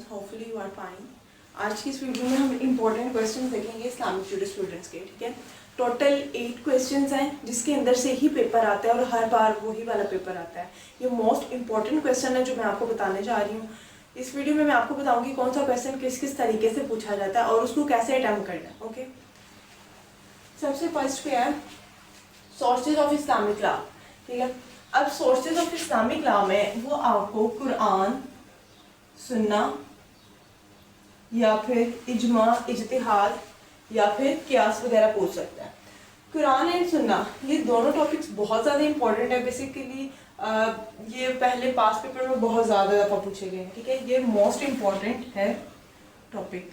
Friends, hopefully you are fine. आज की इस वीडियो में हम इंपॉर्टेंट क्वेश्चन देखेंगे इस्लामिक जूरिस्प्रूडेंस के। ठीक है, टोटल 8 क्वेश्चंस हैं जिसके अंदर से ही पेपर आता है और हर बार वही वाला पेपर आता है। ये मोस्ट इंपॉर्टेंट क्वेश्चन है जो मैं आपको बताने जा रही हूँ। इस वीडियो में मैं आपको बताऊंगी कौन सा क्वेश्चन किस किस तरीके से पूछा जाता है और उसको कैसे अटेम्प्ट करना है। ओके, सबसे फर्स्ट पे है सोर्सेज ऑफ इस्लामिक लॉ। ठीक है, अब सोर्सेज ऑफ इस्लामिक लॉ में वो आपको कुरान, सुन्ना या फिर इजमा, इज्तिहाद या फिर कियास वगैरह पूछ सकता है। कुरान एंड सुन्ना ये दोनों टॉपिक्स बहुत ज़्यादा इंपॉर्टेंट है। बेसिकली ये पहले पास पेपर में बहुत ज़्यादा दफ़ा पूछे गए हैं। ठीक है, ये मोस्ट इम्पॉर्टेंट है टॉपिक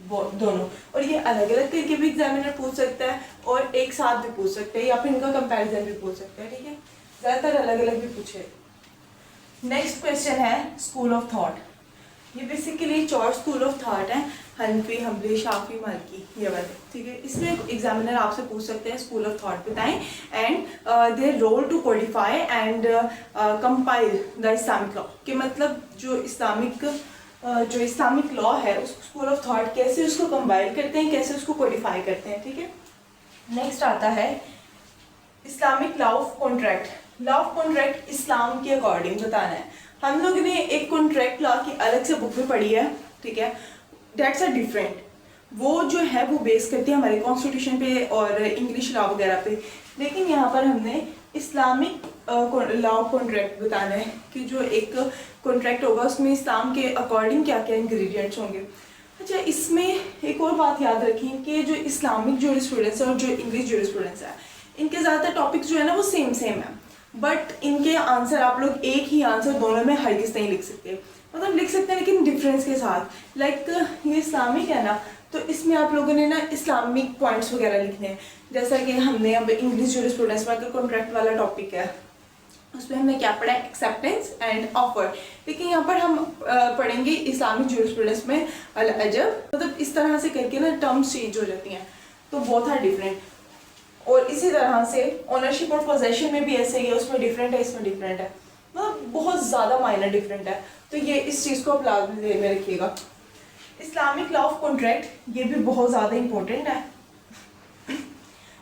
दोनों, और ये अलग अलग करके भी एग्जामिनर पूछ सकता है और एक साथ भी पूछ सकते हैं या फिर इनका कंपैरिजन भी पूछ सकते हैं। ठीक है, ज़्यादातर अलग अलग भी पूछे। नेक्स्ट क्वेश्चन है स्कूल ऑफ थॉट। ये बेसिकली 4 स्कूल ऑफ थॉट है, हनफी, हम्बली, शाफी, मालिकी, ये वाले। ठीक है, इसमें एग्जामिनर आपसे पूछ सकते हैं स्कूल ऑफ थॉट बताएं and their role to codify and compile the Islamic law, कि मतलब जो इस्लामिक लॉ है उस स्कूल ऑफ थॉट कैसे उसको कंपाइल करते हैं, कैसे उसको कोडिफाई करते हैं। ठीक है, नेक्स्ट आता है Islamic law of contract. Law of contract इस्लाम के अकॉर्डिंग बताना है। हम लोग ने एक कॉन्ट्रैक्ट लॉ की अलग से बुक भी पढ़ी है। ठीक है, डेट्स आर डिफरेंट। वो जो है वो बेस करती है हमारे कॉन्स्टिट्यूशन पे और इंग्लिश लॉ वगैरह पे, लेकिन यहाँ पर हमने इस्लामिक लॉ ऑफ कॉन्ट्रैक्ट बताना है कि जो एक कॉन्ट्रैक्ट होगा उसमें इस्लाम के अकॉर्डिंग क्या क्या इंग्रेडिएंट्स होंगे। अच्छा, इसमें एक और बात याद रखें कि जो इस्लामिक जूरिस्प्रूडेंस है और जो इंग्लिश जूरिस्प्रूडेंस है, इनके ज़्यादातर टॉपिक्स जो है ना वो सेम है, बट इनके आंसर आप लोग एक ही आंसर दोनों में हरगिज़ नहीं लिख सकते। मतलब लिख सकते हैं लेकिन डिफरेंस के साथ। लाइक ये इस्लामिक है ना, तो इसमें आप लोगों ने ना इस्लामिक पॉइंट्स वगैरह लिखने हैं। जैसा कि हमने अब इंग्लिश जूरिस्प्रूडेंस में अगर कॉन्ट्रैक्ट वाला टॉपिक है उसमें हमने क्या पढ़ा है, एक्सेप्टेंस एंड ऑफर। लेकिन यहाँ पर हम पढ़ेंगे इस्लामिक जूरिस्प्रूडेंस में अल अजब, मतलब इस तरह से करके ना टर्म्स चेंज हो जाती हैं, तो बहुत है डिफरेंट। और इसी तरह से ओनरशिप और पोजेशन में भी ऐसे ही है, उसमें डिफरेंट है, इसमें डिफरेंट है, मतलब बहुत ज़्यादा माइनर डिफरेंट है। तो ये इस चीज़ को आप लाजमी ध्यान में रखिएगा। इस्लामिक लॉ ऑफ कॉन्ट्रैक्ट ये भी बहुत ज़्यादा इंपॉर्टेंट है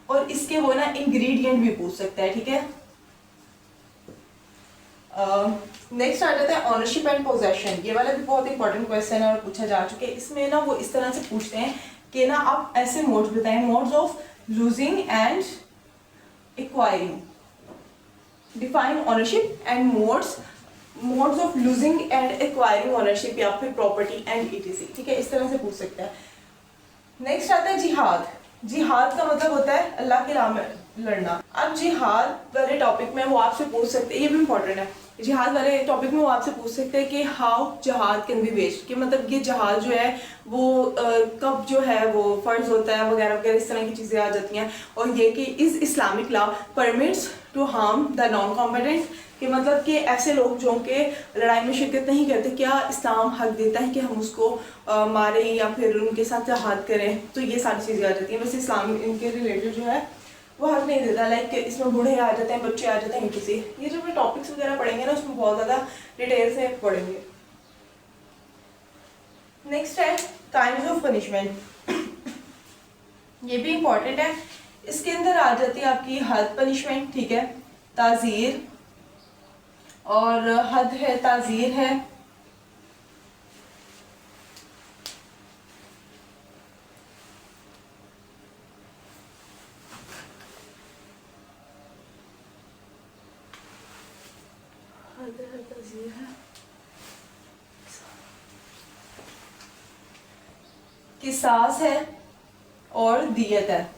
और इसके वो ना इंग्रेडिएंट भी पूछ सकता है। ठीक है, नेक्स्ट आ जाता है ओनरशिप एंड पोजेशन। ये वाला भी बहुत इंपॉर्टेंट क्वेश्चन है और पूछा जा चुका है। इसमें ना वो इस तरह से पूछते हैं कि ना आप ऐसे मोड्स बताएं, modes of losing and acquiring, define ownership and modes of losing and acquiring ownership या फिर property and etc। ठीक है, इस तरह से पूछ सकता है। नेक्स्ट आता है जिहाद। जिहाद का मतलब होता है अल्लाह के राह में लड़ना। अब जिहाद वाले टॉपिक में वो आपसे पूछ सकते हैं, ये भी इंपॉर्टेंट है, जिहाद वाले टॉपिक में वो आपसे पूछ सकते हैं कि हाउ जहाद कैन बी वेज्ड, कि मतलब ये जहाद जो है वो कब जो है वो फर्ज होता है वगैरह वगैरह, इस तरह की चीज़ें आ जाती हैं। और ये कि इस Islamic law permits to harm the non competent, कि मतलब कि ऐसे लोग जो कि लड़ाई में शिरकत नहीं करते, क्या इस्लाम हक देता है कि हम उसको मारें या फिर उनके साथ जहाद करें। तो ये सारी चीज़ें आ जाती हैं। बस इस्लाम इनके रिलेटेड जो है वो हक नहीं देता। लाइक इसमें बूढ़े आ जाते हैं, बच्चे आ जाते हैं, किसी ये जो मैं टॉपिक्स वगैरह पढ़ेंगे ना उसमें बहुत ज़्यादा डिटेल से पढ़ेंगे। नेक्स्ट है काइंड्स ऑफ पनिशमेंट। ये भी इम्पॉर्टेंट है। इसके अंदर आ जाती है आपकी हद पनिशमेंट, ठीक है, ताज़ीर, और हद है, ताज़ीर है, किसास है और दियत है।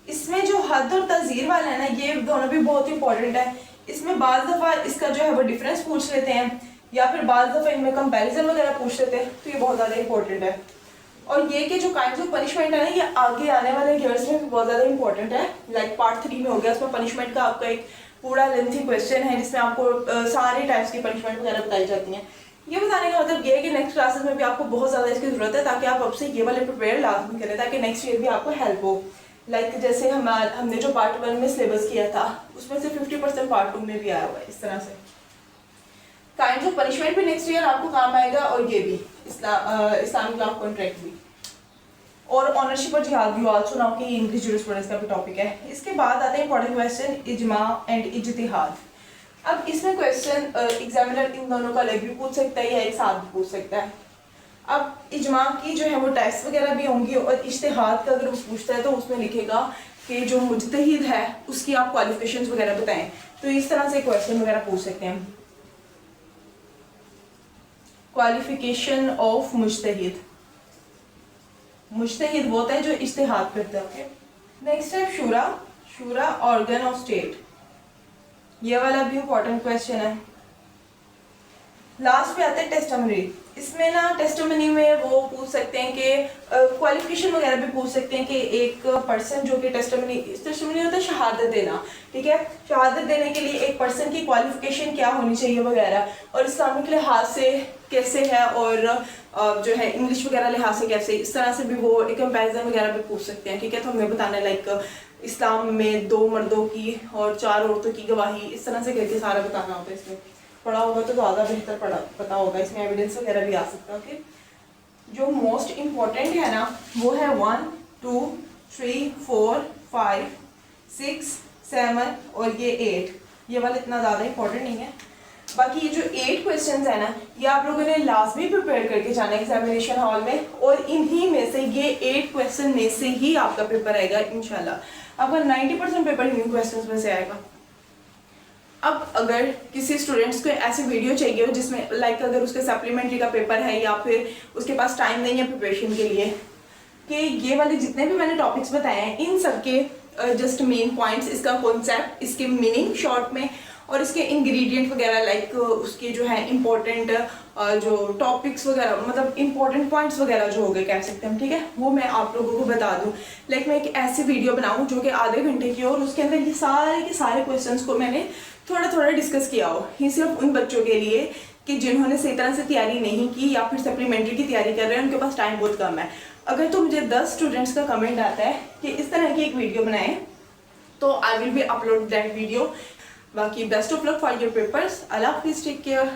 इसमें जो हद और ताज़ीर वाला है ना, ये दोनों भी बहुत इंपॉर्टेंट है। इसमें बाज़ दफ़ा इसका जो है वो डिफरेंस पूछ लेते हैं या फिर बाज़ दफ़ा इनमें कंपैरिजन वगैरह पूछ लेते हैं, तो ये बहुत ज़्यादा इंपॉर्टेंट है। और ये कि जो काइंड्स ऑफ पनिशमेंट है ना, ये आगे आने वाले ईयर्स में बहुत ज़्यादा इंपॉर्टेंट है। लाइक पार्ट 3 में हो गया, उसमें पनिशमेंट का आपका एक पूरा लेंथी क्वेश्चन है जिसमें आपको सारे टाइप्स की पनिशमेंट वगैरह बताई जाती हैं। ये बताने का मतलब ये है कि नेक्स्ट क्लासेस में भी आपको बहुत ज़्यादा इसकी ज़रूरत है, ताकि आप अब से ये वाले प्रिपेयर लाजमी करें ताकि नेक्स्ट ईयर भी आपको हेल्प हो। लाइक जैसे हमने जो पार्ट 1 में सिलेबस किया था उसमें से 50% पार्ट 2 में भी आया हुआ है, इस तरह से। काइंड्स ऑफ पनिशमेंट भी नेक्स्ट ईयर आपको काम आएगा, और ये भी इस्लामिक लॉ कॉन्ट्रैक्ट भी, और ऑनरशिप और जिहाद भी आल्सो नाउ कि इंग्लिश जूरिस्प्रूडेंस का भी टॉपिक है। इसके बाद आते हैं इंपॉर्टेंट क्वेश्चन इजमा एंड इज्तिहाद। अब इसमें क्वेश्चन एग्जामिनर इन दोनों का अलग भी पूछ सकता है या एक साथ भी पूछ सकता है। अब इजमा की जो है वो टेस्ट वगैरह भी होंगी, और इज्तिहाद का अगर वो पूछता है तो उसमें लिखेगा कि जो मुज्तहिद है उसकी आप क्वालिफिकेशंस वगैरह बताएं। तो इस तरह से क्वेश्चन वगैरह पूछ सकते हैं। क्वालिफिकेशन ऑफ मुज्तहिद, मुज्तहिद वो होता है जो इज्तिहाद करता है। ओके, नेक्स्ट है शूरा, शूरा ऑर्गन ऑफ स्टेट, ये वाला भी इंपॉर्टेंट क्वेश्चन है। लास्ट पे आते हैं टेस्टिमनी। इसमें ना टेस्टिमनी में वो पूछ सकते हैं कि क्वालिफिकेशन वगैरह भी पूछ सकते हैं कि एक पर्सन जो कि टेस्टिमनी होता है शहादत देना, ठीक है, शहादत देने के लिए एक पर्सन की क्वालिफिकेशन क्या होनी चाहिए वगैरह, और इस्लामिक लिहाज से कैसे है, और जो है इंग्लिश वगैरह लिहाज से कैसे, इस तरह से भी वो एक कंपैरिजन वगैरह भी पूछ सकते हैं। ठीक है, तो हमें बताना है लाइक इस्लाम में 2 मर्दों की और 4 औरतों की गवाही, इस तरह से करके सारा बताना होता है। इसमें पढ़ा होगा तो ज़्यादा बेहतर पता होगा, इसमें एविडेंस वगैरह भी आ सकता है। ओके, जो मोस्ट इम्पोर्टेंट है ना वो है 1 2 3 4 5 6 7 और ये 8, ये वाला इतना ज़्यादा इंपॉर्टेंट नहीं है। बाकी ये जो 8 क्वेश्चंस है ना ये आप लोगों ने लाजमी प्रिपेयर करके जाना है एग्जामिनेशन हॉल में, और इन्हीं में से ये 8 क्वेश्चन में से ही आपका पेपर आएगा इंशाल्लाह। आपका 90% पेपर इन्हीं क्वेश्चंस में से आएगा। अब अगर किसी स्टूडेंट्स को ऐसी वीडियो चाहिए हो जिसमें लाइक अगर उसके सप्लीमेंट्री का पेपर है या फिर उसके पास टाइम नहीं है प्रिपरेशन के लिए, कि ये वाले जितने भी मैंने टॉपिक्स बताए हैं इन सबके जस्ट मेन पॉइंट्स, इसका कॉन्सेप्ट, इसके मीनिंग शॉर्ट में, और इसके इंग्रेडिएंट वगैरह लाइक उसके जो है इम्पोर्टेंट जो टॉपिक्स वगैरह मतलब इम्पोर्टेंट पॉइंट्स वगैरह जो हो गए कह सकते हैं, ठीक है, वो मैं आप लोगों को बता दूं। लाइक मैं एक ऐसी वीडियो बनाऊं जो कि आधे घंटे की हो, और उसके अंदर ये सारे के सारे क्वेश्चंस को मैंने थोड़ा थोड़ा डिस्कस किया हो। ये सिर्फ उन बच्चों के लिए कि जिन्होंने सही तरह से तैयारी नहीं की या फिर सप्लीमेंट्री की तैयारी कर रहे हैं, उनके पास टाइम बहुत कम है। अगर तो मुझे 10 स्टूडेंट्स का कमेंट आता है कि इस तरह की एक वीडियो बनाएं तो I will be upload that video. बाकी best of luck for your papers. अल्लाह हाफिज़, टेक केयर।